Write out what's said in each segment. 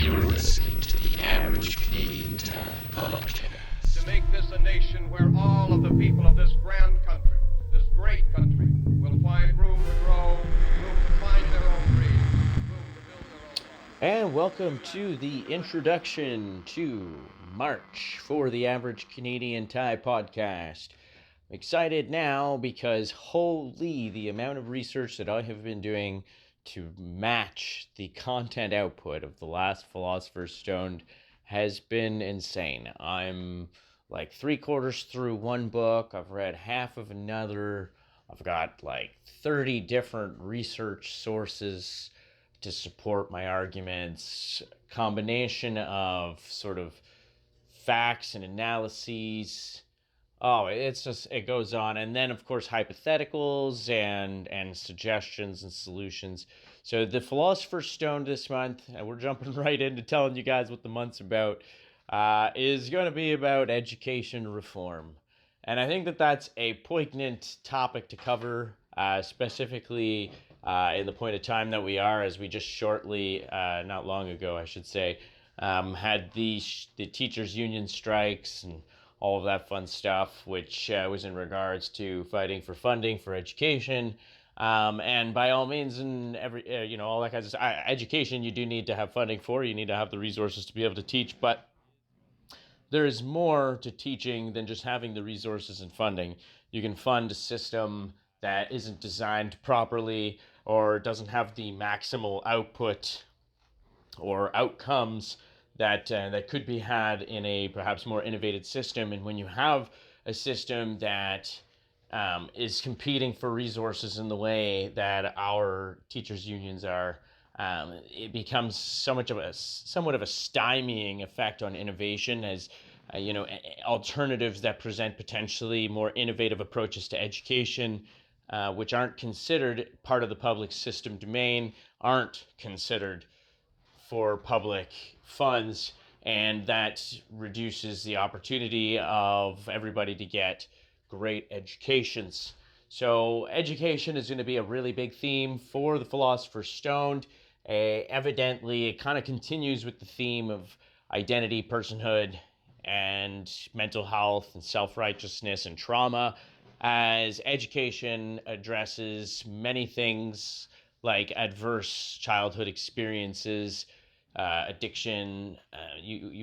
You're listening to the Average Canadian Time Podcast. To make this a nation where all of the people of this grand country, this great country, will find room to grow, room to find their own dreams, room to build their own lives. And welcome to the introduction to March for the Average Canadian Time Podcast. I'm excited now because holy, the amount of research that I have been doing to match the content output of the last Philosopher's Stone has been insane. I'm like 3/4 through one book. I've read half of another. I've got like 30 different research sources to support my arguments. Combination of sort of facts and analyses. Oh, it's just, it goes on. And then, of course, hypotheticals and suggestions and solutions. So the Philosopher's Stone this month, and we're jumping right into telling you guys what the month's about, is going to be about education reform. And I think that that's a poignant topic to cover, specifically in the point of time that we are, as we just shortly, not long ago, I should say, had the teachers' union strikes and all of that fun stuff, which was in regards to fighting for funding for education. And by all means, and all that kind of stuff, education you do need to have funding for. You need to have the resources to be able to teach. But there is more to teaching than just having the resources and funding. You can fund a system that isn't designed properly or doesn't have the maximal output or outcomes that could be had in a perhaps more innovative system. And when you have a system that is competing for resources in the way that our teachers' unions are, it becomes somewhat of a stymieing effect on innovation, as alternatives that present potentially more innovative approaches to education, which aren't considered part of the public system domain, aren't considered for public funds, and that reduces the opportunity of everybody to get great educations. So education is going to be a really big theme for the Philosopher's Stone. Evidently, it kind of continues with the theme of identity, personhood, and mental health and self-righteousness and trauma, as education addresses many things like adverse childhood experiences, addiction.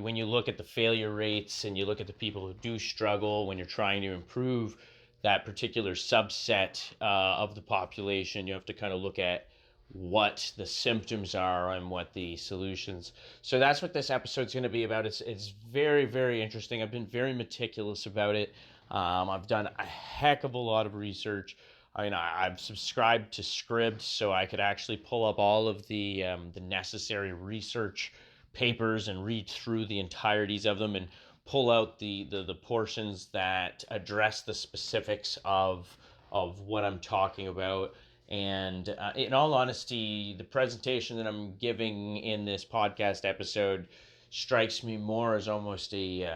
When you look at the failure rates and you look at the people who do struggle when you're trying to improve that particular subset of the population, you have to kind of look at what the symptoms are and what the solutions. So that's what this episode's going to be about. It's very, very interesting. I've been very meticulous about it. I've done a heck of a lot of research. I mean, I've subscribed to Scribd, so I could actually pull up all of the necessary research papers and read through the entireties of them and pull out the portions that address the specifics of what I'm talking about. And in all honesty, the presentation that I'm giving in this podcast episode strikes me more as almost a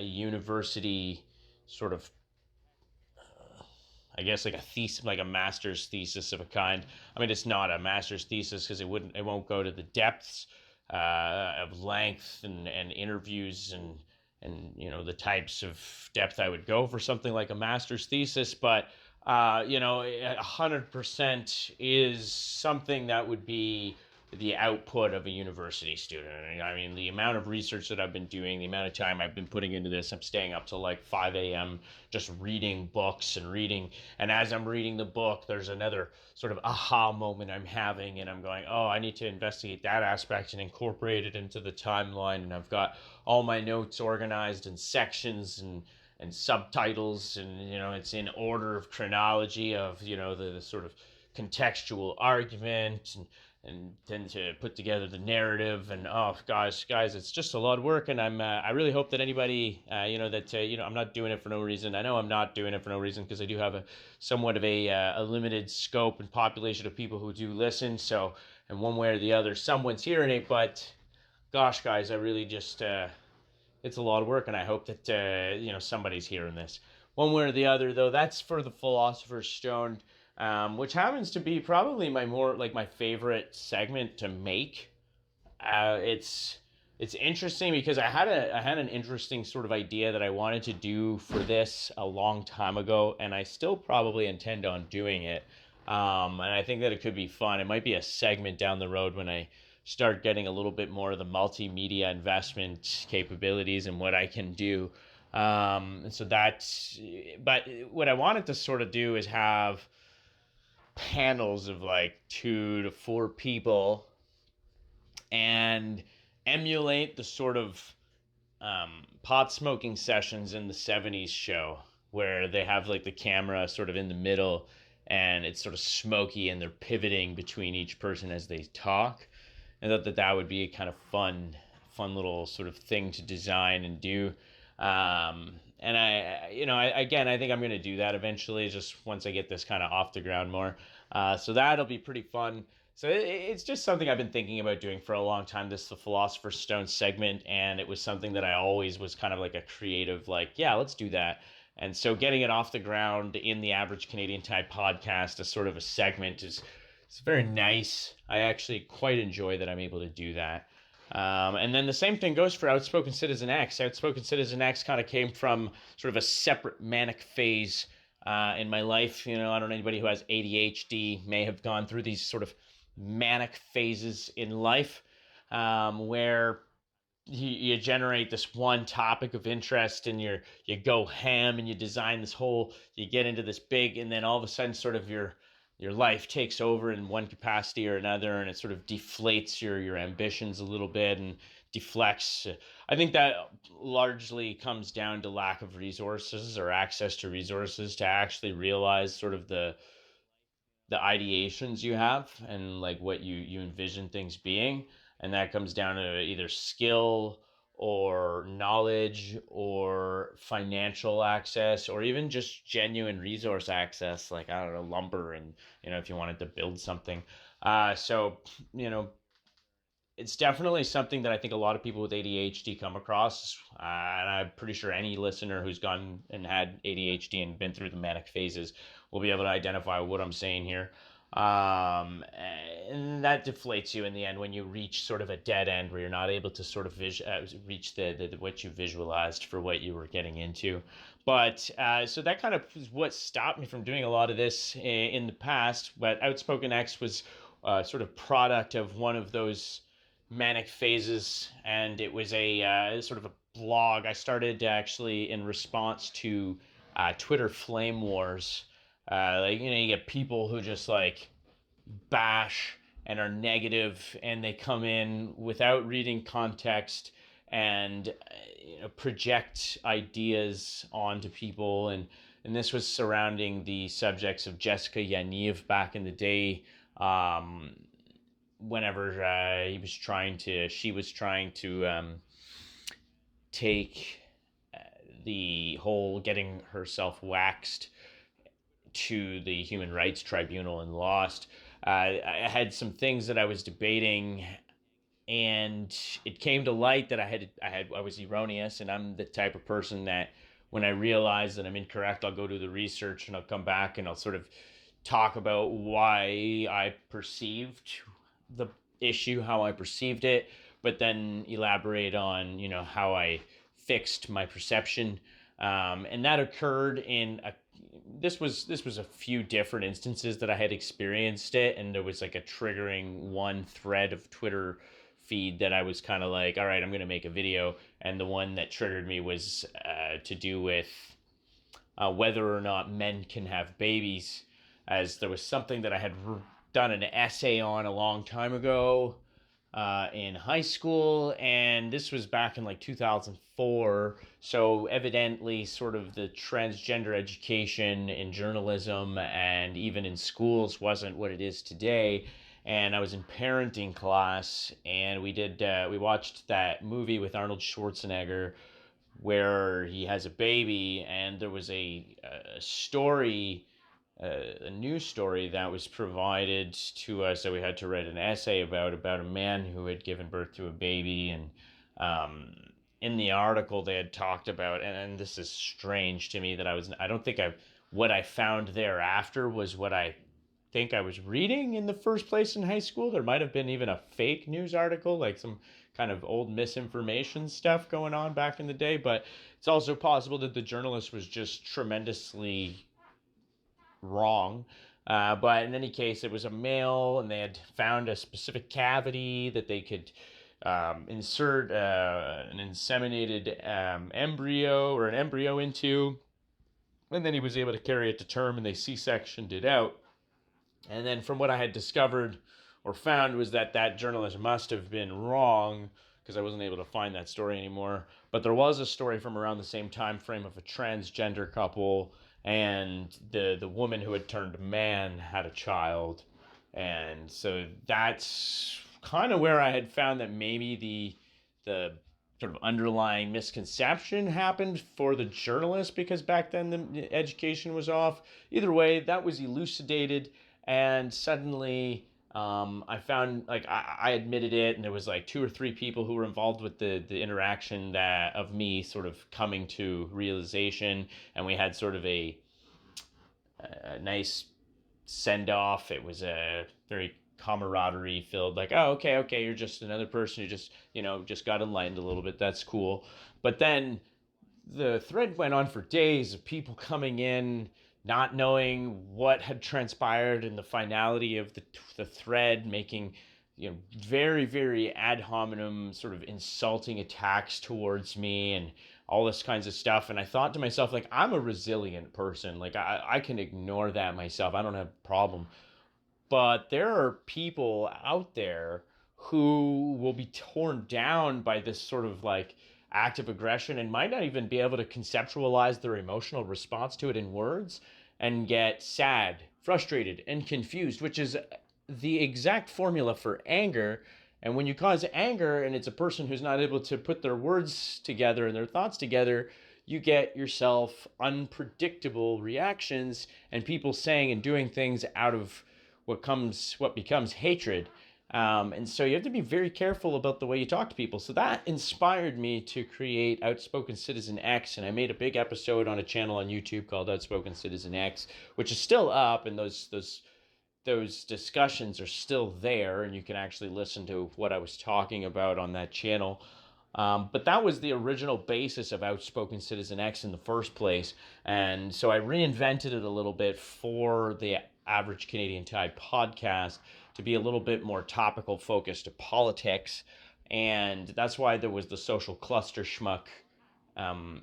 university sort of, I guess, like a thesis, like a master's thesis of a kind. I mean, it's not a master's thesis because it won't go to the depths of length and interviews and the types of depth I would go for something like a master's thesis. But 100% is something that would be the output of a university student. I mean, the amount of research that I've been doing, the amount of time I've been putting into this, I'm staying up till like 5 a.m. just reading books and reading. And as I'm reading the book, there's another sort of aha moment I'm having, and I'm going, oh, I need to investigate that aspect and incorporate it into the timeline. And I've got all my notes organized in sections and subtitles, and it's in order of chronology of the sort of contextual argument, and then to put together the narrative. And guys, it's just a lot of work. And I really hope that anybody I'm not doing it for no reason. I know I'm not doing it for no reason, because I do have somewhat of a limited scope and population of people who do listen. So, and one way or the other, someone's hearing it. But gosh, guys, I really just it's a lot of work, and I hope that somebody's hearing this one way or the other. Though that's for the Philosopher's Stone, which happens to be probably my favorite segment to make. It's it's interesting because I had an interesting sort of idea that I wanted to do for this a long time ago, and I still probably intend on doing it. And I think that it could be fun. It might be a segment down the road when I start getting a little bit more of the multimedia investment capabilities and what I can do. So that's, but what I wanted to sort of do is have panels of like 2 to 4 people and emulate the sort of pot smoking sessions in the 70s show where they have like the camera sort of in the middle and it's sort of smoky and they're pivoting between each person as they talk. And that would be a kind of fun little sort of thing to design and do. And I think I'm going to do that eventually, just once I get this kind of off the ground more. So that'll be pretty fun. So it's just something I've been thinking about doing for a long time, this the Philosopher's Stone segment, and it was something that I always was kind of like a creative, like, yeah, let's do that. And so getting it off the ground in the Average Canadian Type podcast as sort of a segment it's very nice. I actually quite enjoy that I'm able to do that. And then the same thing goes for Outspoken Citizen X. Outspoken Citizen X kind of came from sort of a separate manic phase in my life. I don't know, anybody who has ADHD may have gone through these sort of manic phases in life where you generate this one topic of interest and you go ham and you design this whole, you get into this big, and then all of a sudden sort of your life takes over in one capacity or another, and it sort of deflates your ambitions a little bit and deflects. I think that largely comes down to lack of resources or access to resources to actually realize sort of the ideations you have and like what you envision things being. And that comes down to either skill or knowledge or financial access or even just genuine resource access, like, I don't know, lumber and, if you wanted to build something. So it's definitely something that I think a lot of people with ADHD come across. And I'm pretty sure any listener who's gone and had ADHD and been through the manic phases will be able to identify what I'm saying here. And that deflates you in the end when you reach sort of a dead end where you're not able to sort of reach the what you visualized for what you were getting into. But so that kind of is what stopped me from doing a lot of this in the past. But Outspoken X was sort of product of one of those manic phases, and it was a sort of a blog I started actually in response to Twitter flame wars. You get people who just like bash and are negative, and they come in without reading context and project ideas onto people, and this was surrounding the subjects of Jessica Yaniv back in the day. Whenever she was trying to take the whole getting herself waxed to the Human Rights Tribunal and lost. I had some things that I was debating, and it came to light that I was erroneous, and I'm the type of person that when I realize that I'm incorrect, I'll go do the research and I'll come back and I'll sort of talk about why I perceived the issue, how I perceived it, but then elaborate on, how I fixed my perception. And that occurred in this was a few different instances that I had experienced it, and there was like a triggering one thread of Twitter feed that I was kind of like, all right, I'm going to make a video. And the one that triggered me was to do with whether or not men can have babies, as there was something that I had done an essay on a long time ago in high school, and this was back in like 2004. So evidently sort of the transgender education in journalism and even in schools wasn't what it is today. And I was in parenting class, and we watched that movie with Arnold Schwarzenegger where he has a baby, and there was a story, a news story that was provided to us that we had to write an essay about a man who had given birth to a baby. And in the article they had talked about, and this is strange to me that I don't think what I found thereafter was what I think I was reading in the first place in high school. There might have been even a fake news article, like some kind of old misinformation stuff going on back in the day, but it's also possible that the journalist was just tremendously wrong. But in any case, it was a male, and they had found a specific cavity that they could insert an inseminated embryo or an embryo into, and then he was able to carry it to term, and they C-sectioned it out. And then from what I had discovered or found was that journalist must have been wrong, because I wasn't able to find that story anymore. But there was a story from around the same time frame of a transgender couple, and the woman who had turned man had a child. And so that's kind of where I had found that maybe the sort of underlying misconception happened for the journalist, because back then the education was off. Either way, that was elucidated, and suddenly I found, like, I admitted it, and there was like 2 or 3 people who were involved with the interaction that of me sort of coming to realization, and we had sort of a nice send off. It was a very camaraderie filled, like, oh, okay, you're just another person who just got enlightened a little bit. That's cool. But then the thread went on for days of people coming in, not knowing what had transpired in the finality of the thread, making very, very ad hominem sort of insulting attacks towards me and all this kinds of stuff. And I thought to myself, like, I'm a resilient person. Like, I can ignore that myself. I don't have a problem. But there are people out there who will be torn down by this sort of like act of aggression and might not even be able to conceptualize their emotional response to it in words, and get sad, frustrated, and confused, which is the exact formula for anger. And when you cause anger and it's a person who's not able to put their words together and their thoughts together, you get yourself unpredictable reactions and people saying and doing things out of what becomes hatred. And so you have to be very careful about the way you talk to people. So that inspired me to create Outspoken Citizen X, and I made a big episode on a channel on YouTube called Outspoken Citizen X, which is still up, and those discussions are still there, and you can actually listen to what I was talking about on that channel. But that was the original basis of Outspoken Citizen X in the first place. And so I reinvented it a little bit for the Average Canadian Tide podcast to be a little bit more topical focused to politics. And that's why there was the social cluster schmuck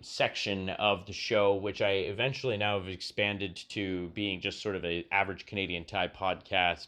section of the show, which I eventually now have expanded to being just sort of a Average Canadian Tide podcast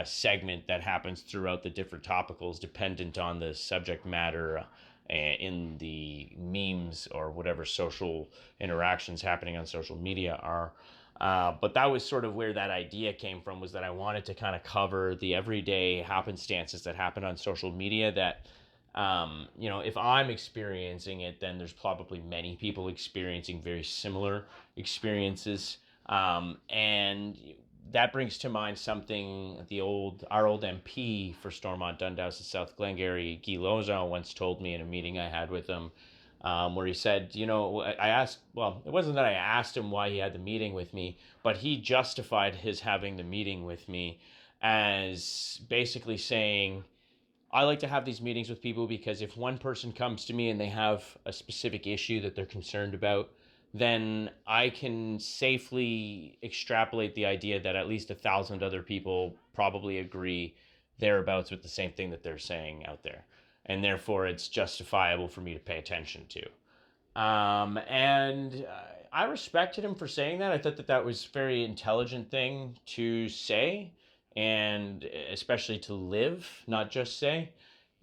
segment that happens throughout the different topicals dependent on the subject matter in the memes or whatever social interactions happening on social media are. But that was sort of where that idea came from, was that I wanted to kind of cover the everyday happenstances that happen on social media that, if I'm experiencing it, then there's probably many people experiencing very similar experiences. And that brings to mind something our old MP for Stormont, Dundas, and South Glengarry, Guy Lozon, once told me in a meeting I had with him, where he said, I asked, well, it wasn't that I asked him why he had the meeting with me, but he justified his having the meeting with me as basically saying, I like to have these meetings with people because if one person comes to me and they have a specific issue that they're concerned about, then I can safely extrapolate the idea that at least 1,000 other people probably agree thereabouts with the same thing that they're saying out there. And therefore, it's justifiable for me to pay attention to. And I respected him for saying that. I thought that was a very intelligent thing to say, and especially to live, not just say.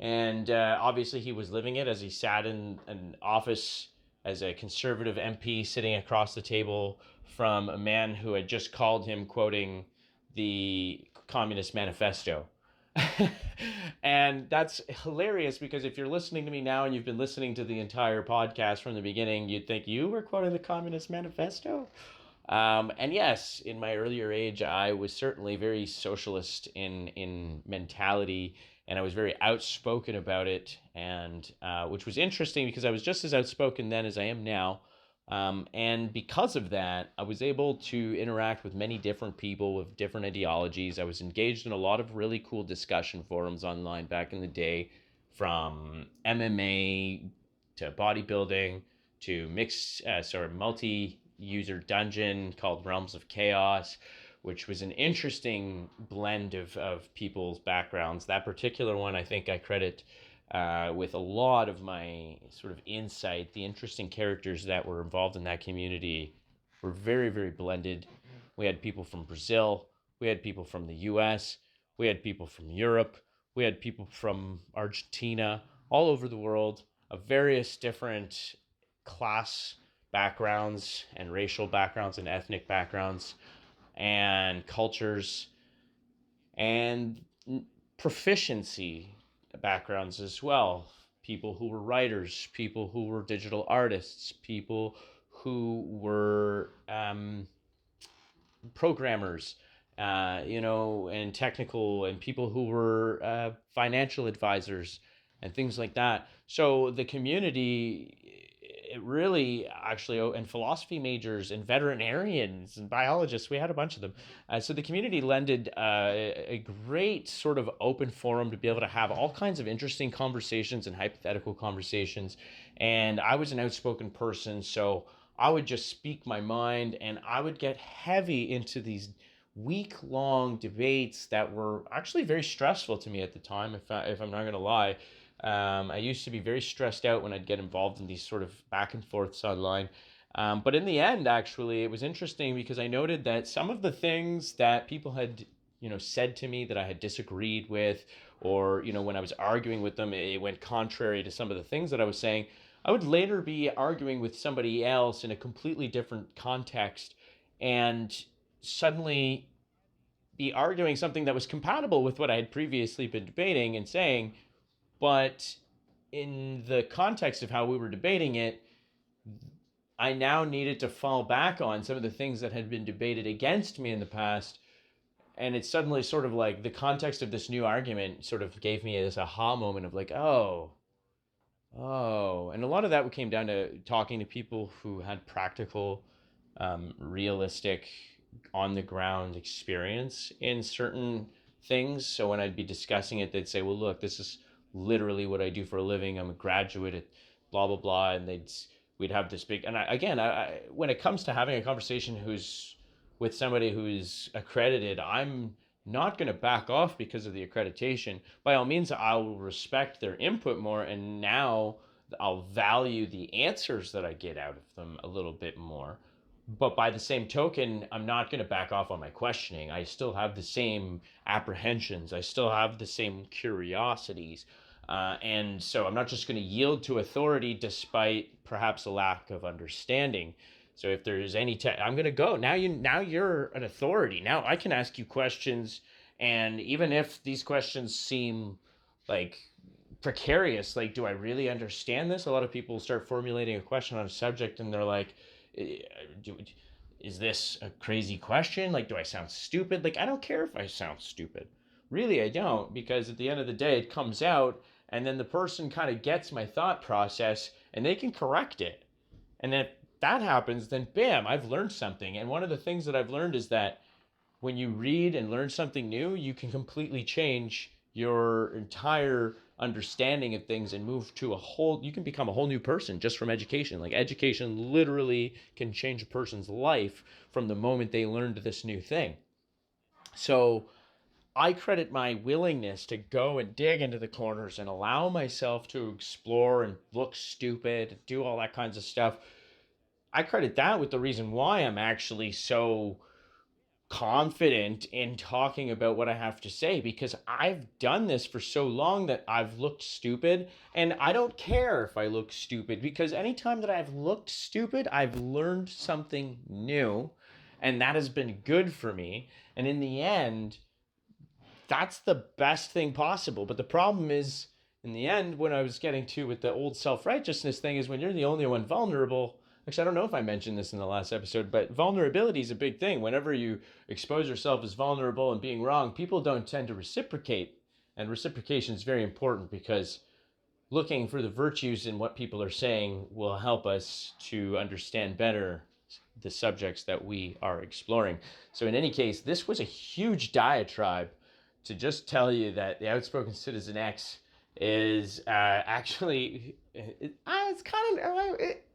And obviously, he was living it as he sat in an office as a conservative MP sitting across the table from a man who had just called him quoting the Communist Manifesto. And that's hilarious, because if you're listening to me now and you've been listening to the entire podcast from the beginning, you'd think you were quoting the Communist Manifesto. And yes, in my earlier age, I was certainly very socialist in mentality, and I was very outspoken about it, and which was interesting because I was just as outspoken then as I am now. And because of that, I was able to interact with many different people with different ideologies. I was engaged in a lot of really cool discussion forums online back in the day from MMA to bodybuilding to mixed, multi-user dungeon called Realms of Chaos, which was an interesting blend of people's backgrounds. That particular one, I think I credit with a lot of my sort of insight. The interesting characters that were involved in that community were very, very blended. We had people from Brazil, we had people from the US, we had people from Europe, we had people from Argentina, all over the world, of various different class backgrounds and racial backgrounds and ethnic backgrounds and cultures and proficiency backgrounds as well. People who were writers, people who were digital artists, people who were programmers, and technical, and people who were financial advisors and things like that. So the community, it really actually, and philosophy majors and veterinarians and biologists, we had a bunch of them. So the community lended a great sort of open forum to be able to have all kinds of interesting conversations and hypothetical conversations. And I was an outspoken person, so I would just speak my mind, and I would get heavy into these week-long debates that were actually very stressful to me at the time, if I'm not going to lie. I used to be very stressed out when I'd get involved in these sort of back and forths online. But in the end, actually, it was interesting because I noted that some of the things that people had, said to me that I had disagreed with, or, when I was arguing with them, it went contrary to some of the things that I was saying. I would later be arguing with somebody else in a completely different context and suddenly be arguing something that was compatible with what I had previously been debating and saying, but in the context of how we were debating it, I now needed to fall back on some of the things that had been debated against me in the past. And it's suddenly sort of like the context of this new argument sort of gave me this aha moment of like, oh. And a lot of that came down to talking to people who had practical, realistic, on the ground experience in certain things. So when I'd be discussing it, they'd say, well, look, this is literally what I do for a living. I'm a graduate at blah, blah, blah. And we'd have this big, and I when it comes to having a conversation who's with somebody who's accredited, I'm not going to back off because of the accreditation. By all means, I'll respect their input more, and now I'll value the answers that I get out of them a little bit more. But by the same token, I'm not going to back off on my questioning. I still have the same apprehensions. I still have the same curiosities. And so I'm not just going to yield to authority despite perhaps a lack of understanding. So if there's any, I'm going to go. Now you're an authority. Now I can ask you questions. And even if these questions seem like precarious, like, do I really understand this? A lot of people start formulating a question on a subject and they're like, is this a crazy question? Like, do I sound stupid? Like, I don't care if I sound stupid. Really, I don't, because at the end of the day, it comes out and then the person kind of gets my thought process and they can correct it. And then if that happens, then bam, I've learned something. And one of the things that I've learned is that when you read and learn something new, you can completely change your entire understanding of things and you can become a whole new person just from education. Like, education literally can change a person's life from the moment they learned this new thing. So I credit my willingness to go and dig into the corners and allow myself to explore and look stupid, and do all that kinds of stuff. I credit that with the reason why I'm actually so confident in talking about what I have to say, because I've done this for so long that I've looked stupid, and I don't care if I look stupid, because anytime that I've looked stupid, I've learned something new, and that has been good for me. And in the end, that's the best thing possible. But the problem is, in the end, what I was getting to with the old self-righteousness thing is when you're the only one vulnerable. Actually, I don't know if I mentioned this in the last episode, but vulnerability is a big thing. Whenever you expose yourself as vulnerable and being wrong, people don't tend to reciprocate. And reciprocation is very important, because looking for the virtues in what people are saying will help us to understand better the subjects that we are exploring. So in any case, this was a huge diatribe to just tell you that the Outspoken Citizen X is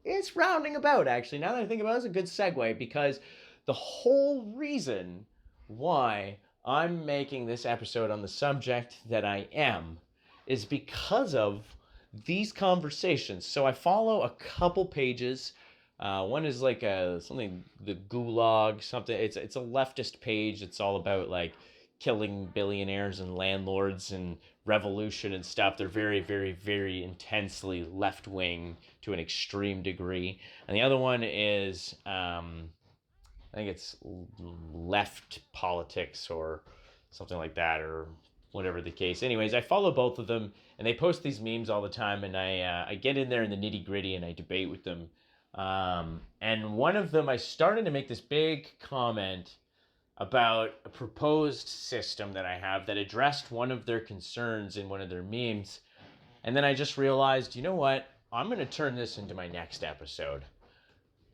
it's rounding about, actually. Now that I think about it, it's a good segue, because the whole reason why I'm making this episode on the subject that I am is because of these conversations. So I follow a couple pages. One is like something, the Gulag something. It's a leftist page. It's all about like killing billionaires and landlords and revolution and stuff. They're very, very, very intensely left wing to an extreme degree. And the other one is I think it's left politics or something like that, or whatever the case. Anyways, I follow both of them, and they post these memes all the time, and I get in there in the nitty gritty and I debate with them. And one of them, I started to make this big comment about a proposed system that I have that addressed one of their concerns in one of their memes. And then I just realized, you know what? I'm going to turn this into my next episode.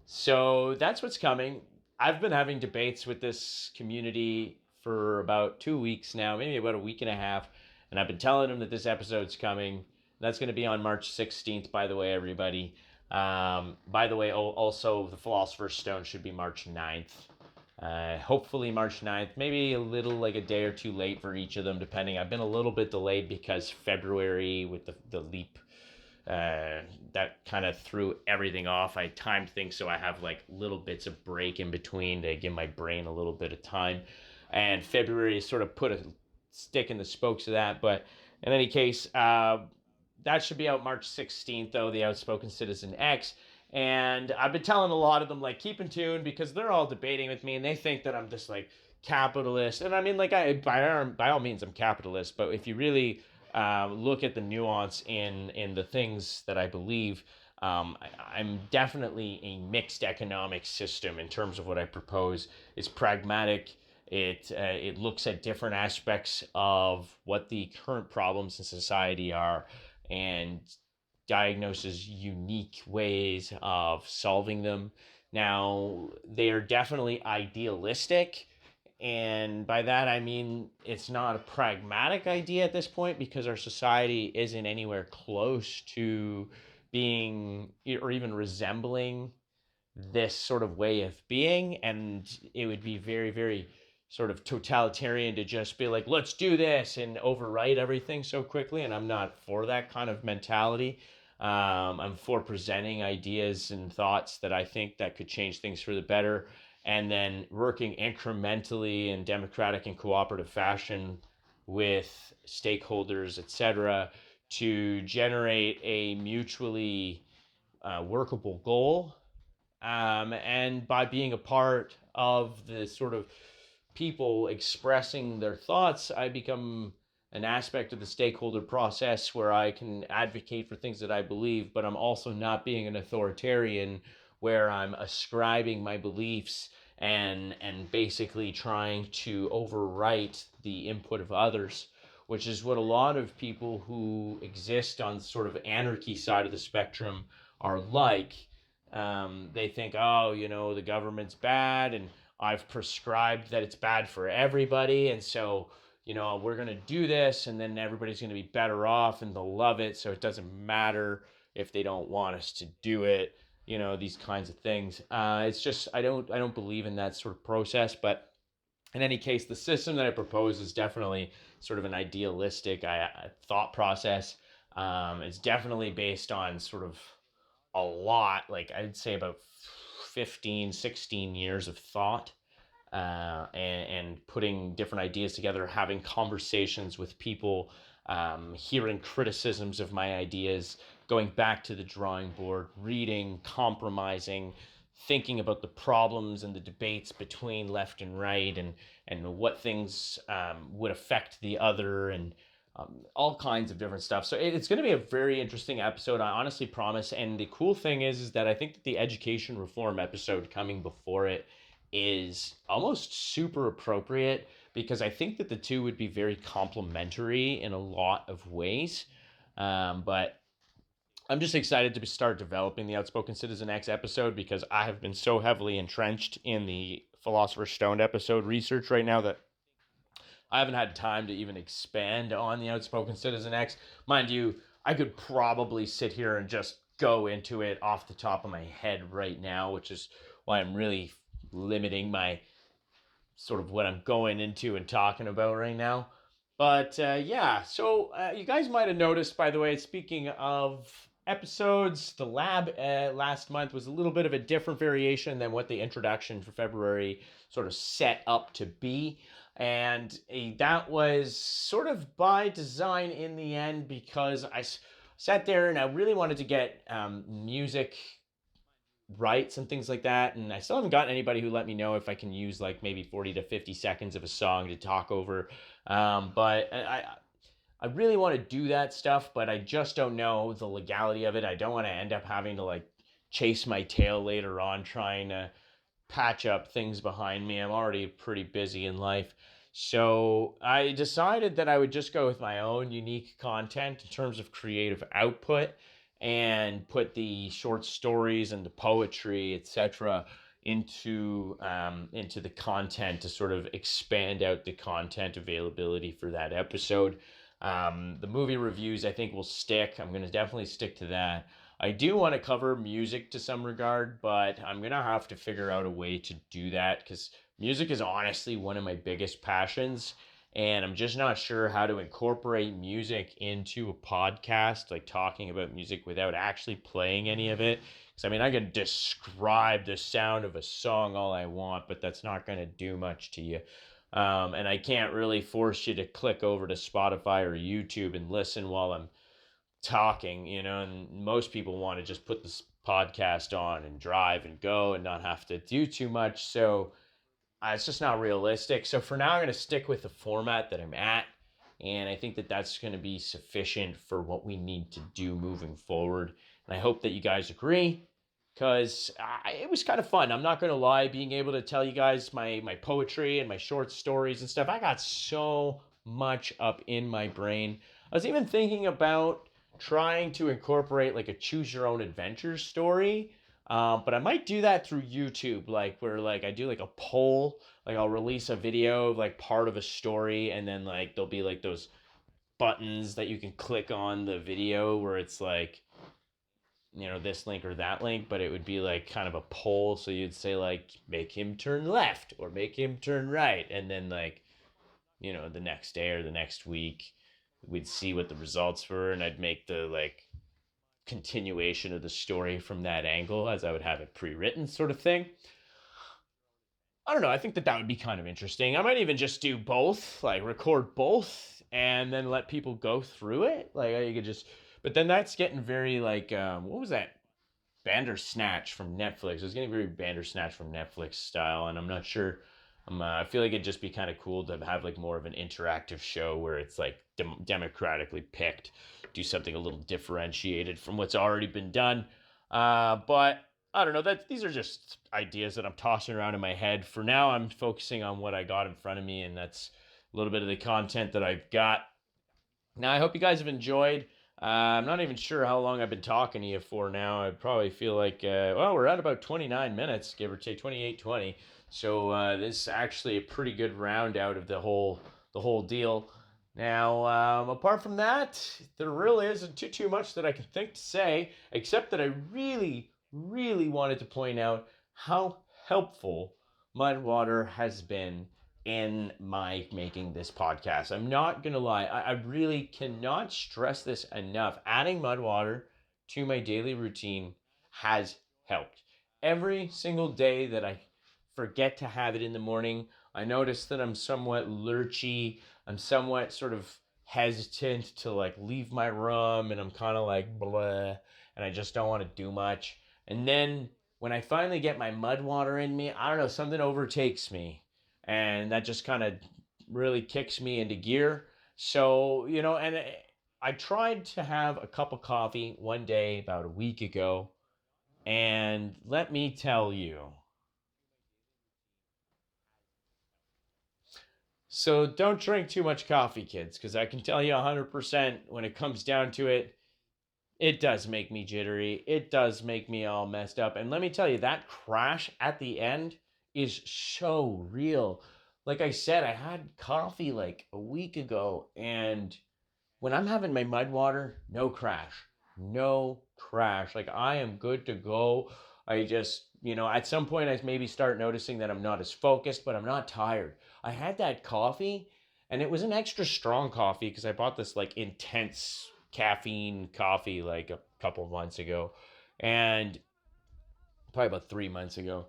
So that's what's coming. I've been having debates with this community for about 2 weeks now, maybe about a week and a half. And I've been telling them that this episode's coming. That's going to be on March 16th, by the way, everybody. By the way, also the Philosopher's Stone should be March 9th. Hopefully March 9th, maybe a little like a day or two late for each of them, depending. I've been a little bit delayed because February with the leap, that kind of threw everything off. I timed things so I have like little bits of break in between to give my brain a little bit of time. And February sort of put a stick in the spokes of that. But in any case, that should be out March 16th, though, the Outspoken Citizen X. And I've been telling a lot of them, like, keep in tune, because they're all debating with me, and they think that I'm just, like, capitalist. And I mean, like, by all means, I'm capitalist. But if you really look at the nuance in the things that I believe, I'm definitely a mixed economic system in terms of what I propose. It's pragmatic. It looks at different aspects of what the current problems in society are and diagnoses unique ways of solving them. Now, they are definitely idealistic, and by that I mean it's not a pragmatic idea at this point, because our society isn't anywhere close to being or even resembling this sort of way of being, and it would be very, very sort of totalitarian to just be like, let's do this and overwrite everything so quickly. And I'm not for that kind of mentality. I'm for presenting ideas and thoughts that I think that could change things for the better, and then working incrementally in democratic and cooperative fashion with stakeholders, etc., to generate a mutually workable goal. And by being a part of the sort of people expressing their thoughts, I become an aspect of the stakeholder process where I can advocate for things that I believe, but I'm also not being an authoritarian where I'm ascribing my beliefs and basically trying to overwrite the input of others, which is what a lot of people who exist on sort of anarchy side of the spectrum are like. They think, oh, the government's bad, and I've prescribed that it's bad for everybody, and so, we're going to do this, and then everybody's going to be better off, and they'll love it, so it doesn't matter if they don't want us to do it, these kinds of things. It's just, I don't believe in that sort of process, but in any case, the system that I propose is definitely sort of an idealistic thought process. It's definitely based on sort of a lot, like I'd say about 15, 16 years of thought, and putting different ideas together, having conversations with people, hearing criticisms of my ideas, going back to the drawing board, reading, compromising, thinking about the problems and the debates between left and right, and what things would affect the other, and all kinds of different stuff. So it's going to be a very interesting episode, I honestly promise. And the cool thing is that I think that the education reform episode coming before it is almost super appropriate, because I think that the two would be very complementary in a lot of ways. But I'm just excited to start developing the Outspoken Citizen X episode, because I have been so heavily entrenched in the Philosopher's Stone episode research right now that I haven't had time to even expand on the Outspoken Citizen X. Mind you, I could probably sit here and just go into it off the top of my head right now, which is why I'm really limiting my sort of what I'm going into and talking about right now. But yeah, so you guys might have noticed, by the way, speaking of episodes, the lab last month was a little bit of a different variation than what the introduction for February sort of set up to be. And that was sort of by design in the end, because I sat there and I really wanted to get music rights and things like that, and I still haven't gotten anybody who let me know if I can use like maybe 40 to 50 seconds of a song to talk over. But I really want to do that stuff, but I just don't know the legality of it. I don't want to end up having to like chase my tail later on trying to patch up things behind me. I'm already pretty busy in life. So I decided that I would just go with my own unique content in terms of creative output, and put the short stories and the poetry, etc., into the content to sort of expand out the content availability for that episode. The movie reviews, I think, will stick. I'm going to definitely stick to that. I do want to cover music to some regard, but I'm going to have to figure out a way to do that, because music is honestly one of my biggest passions. And I'm just not sure how to incorporate music into a podcast, like talking about music without actually playing any of it. Because, I mean, I can describe the sound of a song all I want, but that's not going to do much to you. And I can't really force you to click over to Spotify or YouTube and listen while I'm talking, and most people want to just put this podcast on and drive and go and not have to do too much. So it's just not realistic. So for now, I'm going to stick with the format that I'm at. And I think that that's going to be sufficient for what we need to do moving forward. And I hope that you guys agree, because it was kind of fun. I'm not going to lie, being able to tell you guys my poetry and my short stories and stuff. I got so much up in my brain. I was even thinking about trying to incorporate like a choose your own adventure story. But I might do that through YouTube, like where like I do like a poll, like I'll release a video of like part of a story, and then like there'll be like those buttons that you can click on the video where it's like, this link or that link, but it would be like kind of a poll. So you'd say like, make him turn left or make him turn right. And then like, the next day or the next week, we'd see what the results were, and I'd make the like continuation of the story from that angle as I would have it pre-written, sort of thing. I don't know. I think that would be kind of interesting. I might even just do both, like record both and then let people go through it. Like you could just, but then that's getting very like, what was that? Bandersnatch from Netflix. It was getting very Bandersnatch from Netflix style, and I'm not sure. I feel like it'd just be kind of cool to have like more of an interactive show where it's like democratically picked, do something a little differentiated from what's already been done. But I don't know. These are just ideas that I'm tossing around in my head. For now, I'm focusing on what I got in front of me, and that's a little bit of the content that I've got. Now, I hope you guys have enjoyed. I'm not even sure how long I've been talking to you for now. I probably feel like, we're at about 29 minutes, give or take 28-20. So this is actually a pretty good round out of the whole deal. Now, apart from that, there really isn't too much that I can think to say, except that I really, really wanted to point out how helpful Mudwater has been in my making this podcast. I'm not going to lie. I really cannot stress this enough. Adding Mudwater to my daily routine has helped. Every single day that I forget to have it in the morning, I notice that I'm somewhat lurchy. I'm somewhat sort of hesitant to like leave my room, and I'm kind of like blah, and I just don't want to do much. And then when I finally get my Mudwater in me, I don't know, something overtakes me, and that just kind of really kicks me into gear. So, and I tried to have a cup of coffee one day about a week ago, and let me tell you. So don't drink too much coffee, kids, because I can tell you 100% when it comes down to it, it does make me jittery. It does make me all messed up. And let me tell you, that crash at the end is so real. like I said, I had coffee like a week ago, and when I'm having my mud water, no crash. No crash. Like I am good to go. I just, at some point I maybe start noticing that I'm not as focused, but I'm not tired. I had that coffee and it was an extra strong coffee because I bought this like intense caffeine coffee like a couple of months ago. And probably about 3 months ago.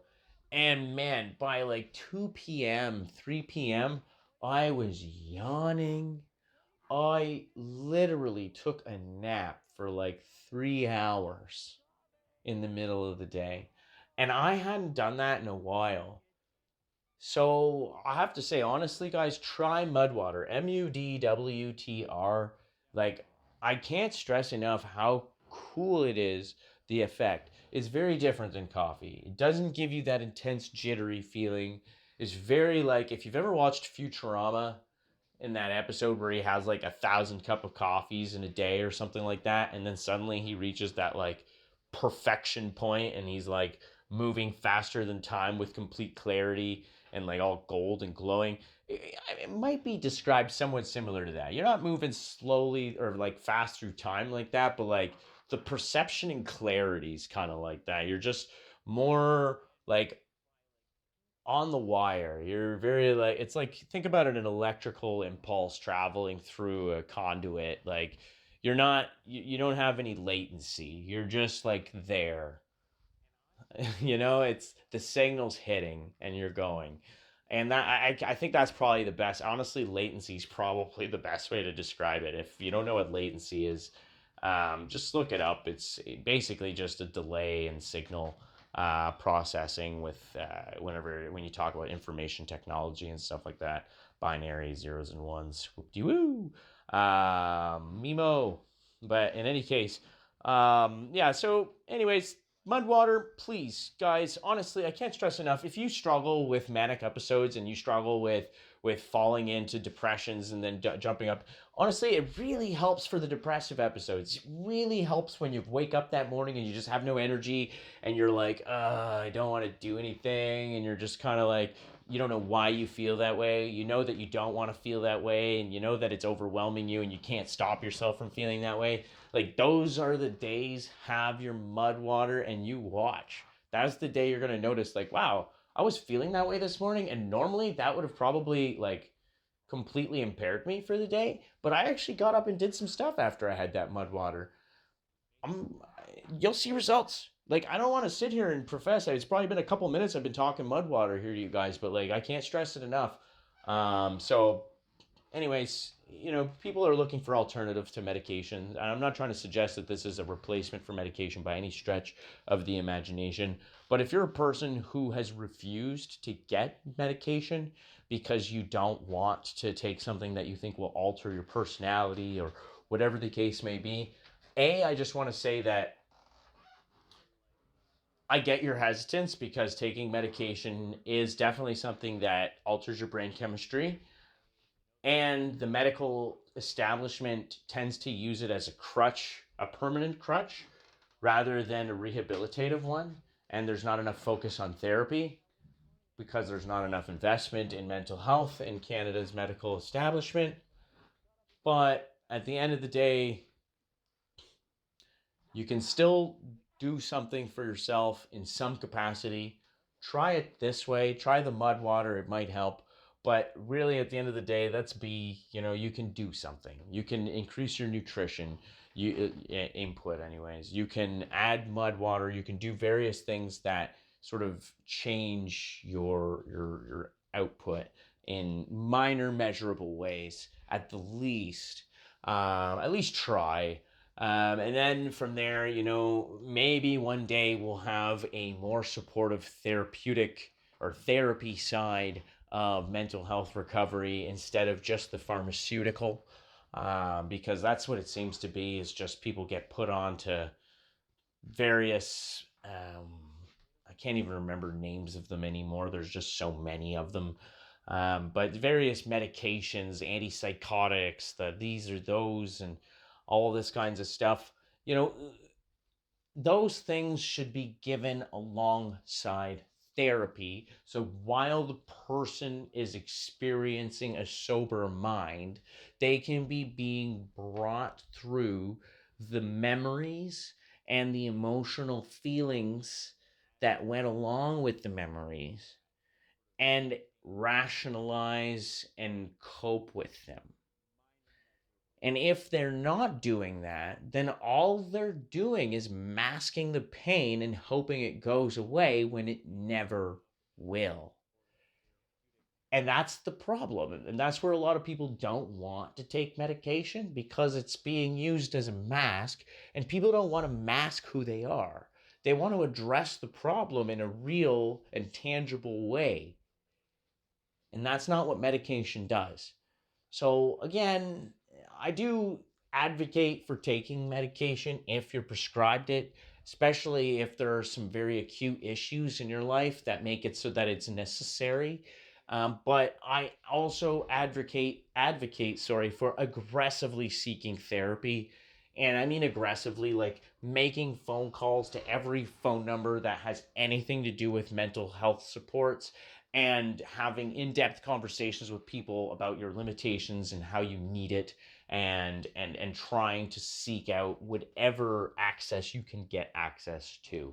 And man, by like 2 p.m., 3 p.m., I was yawning. I literally took a nap for like 3 hours in the middle of the day. And I hadn't done that in a while. So I have to say, honestly, guys, try Mudwater. Mudwtr. Like, I can't stress enough how cool it is. The effect is very different than coffee. It doesn't give you that intense jittery feeling. It's very like if you've ever watched Futurama, in that episode where he has like 1,000 cup of coffees in a day or something like that, and then suddenly he reaches that like perfection point and he's like moving faster than time with complete clarity and like all gold and glowing. It might be described somewhat similar to that. You're not moving slowly or like fast through time like that, but like the perception and clarity is kind of like that. You're just more like on the wire. You're very like, it's like, think about it, an electrical impulse traveling through a conduit. Like you're not, you don't have any latency. You're just like there. It's the signal's hitting and you're going. And that I think that's probably the best. Honestly, latency is probably the best way to describe it. If you don't know what latency is, just look it up. It's basically just a delay in signal processing with when you talk about information technology and stuff like that, binary zeros and ones, whoop-de-woo, Mimo. But in any case, yeah. So, anyways, Mudwater, please, guys. Honestly, I can't stress enough. If you struggle with manic episodes and you struggle with falling into depressions and then jumping up, honestly, it really helps for the depressive episodes. It really helps when you wake up that morning and you just have no energy and you're like, I don't want to do anything, and you're just kind of like, you don't know why you feel that way. You know that you don't want to feel that way, and you know that it's overwhelming you and you can't stop yourself from feeling that way. Like those are the days. Have your mud water and you watch. That's the day you're going to notice like, wow, I was feeling that way this morning, and normally that would have probably like completely impaired me for the day, but I actually got up and did some stuff after I had that mud water. I'm, you'll see results. Like I don't want to sit here and profess. It's probably been a couple minutes I've been talking mud water here to you guys, but like I can't stress it enough. So anyways, people are looking for alternatives to medication. And I'm not trying to suggest that this is a replacement for medication by any stretch of the imagination. But if you're a person who has refused to get medication because you don't want to take something that you think will alter your personality or whatever the case may be, I just want to say that I get your hesitance because taking medication is definitely something that alters your brain chemistry. And the medical establishment tends to use it as a crutch, a permanent crutch, rather than a rehabilitative one. And there's not enough focus on therapy because there's not enough investment in mental health in Canada's medical establishment. But at the end of the day, you can still do something for yourself in some capacity. Try it this way. Try the mud water. It might help. But really, at the end of the day, you can do something. You can increase your nutrition input anyways. You can add mud water. You can do various things that sort of change your output in minor measurable ways at the least. At least try. And then from there, maybe one day we'll have a more supportive therapeutic or therapy side of mental health recovery instead of just the pharmaceutical, because that's what it seems to be, is just people get put on to various, I can't even remember names of them anymore. There's just so many of them. But various medications, antipsychotics, these are those, and all this kinds of stuff. Those things should be given alongside therapy. So while the person is experiencing a sober mind, they can be being brought through the memories and the emotional feelings that went along with the memories and rationalize and cope with them. And if they're not doing that, then all they're doing is masking the pain and hoping it goes away when it never will. And that's the problem. And that's where a lot of people don't want to take medication, because it's being used as a mask, and people don't want to mask who they are. They want to address the problem in a real and tangible way. And that's not what medication does. So again, I do advocate for taking medication if you're prescribed it, especially if there are some very acute issues in your life that make it so that it's necessary. But I also advocate for aggressively seeking therapy. And I mean aggressively, like making phone calls to every phone number that has anything to do with mental health supports, and having in-depth conversations with people about your limitations and how you need it, and trying to seek out whatever access you can get access to.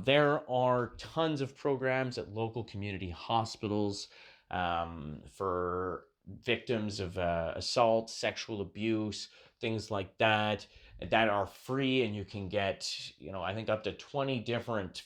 There are tons of programs at local community hospitals for victims of assault, sexual abuse, things like that are free, and you can get, I think up to 20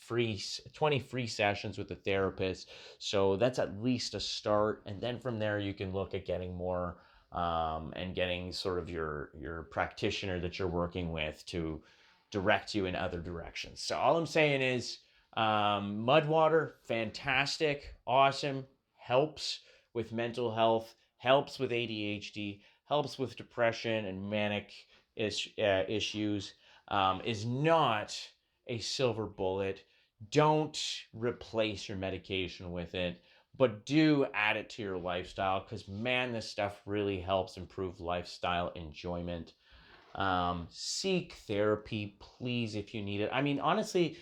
free sessions with a therapist. So that's at least a start. And then from there, you can look at getting more and getting sort of your practitioner that you're working with to direct you in other directions. So all I'm saying is Mudwater, fantastic, awesome, helps with mental health, helps with ADHD, helps with depression and manic issues, is not a silver bullet. Don't replace your medication with it, but do add it to your lifestyle, because man, this stuff really helps improve lifestyle enjoyment. Seek therapy, please, if you need it. I mean, honestly,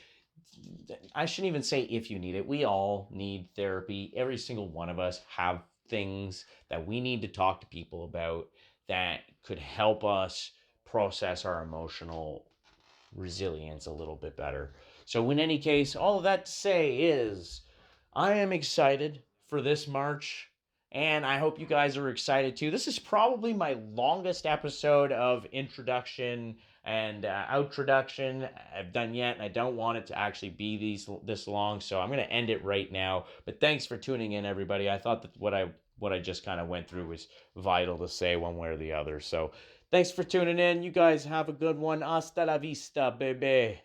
I shouldn't even say if you need it. We all need therapy. Every single one of us have things that we need to talk to people about that could help us process our emotional resilience a little bit better. So in any case, all of that to say is I am excited for this March, and I hope you guys are excited too. This is probably my longest episode of introduction and outroduction I've done yet, and I don't want it to actually be this long, so I'm going to end it right now. But thanks for tuning in, everybody. I thought that what I just kind of went through was vital to say one way or the other. So thanks for tuning in. You guys have a good one. Hasta la vista, baby.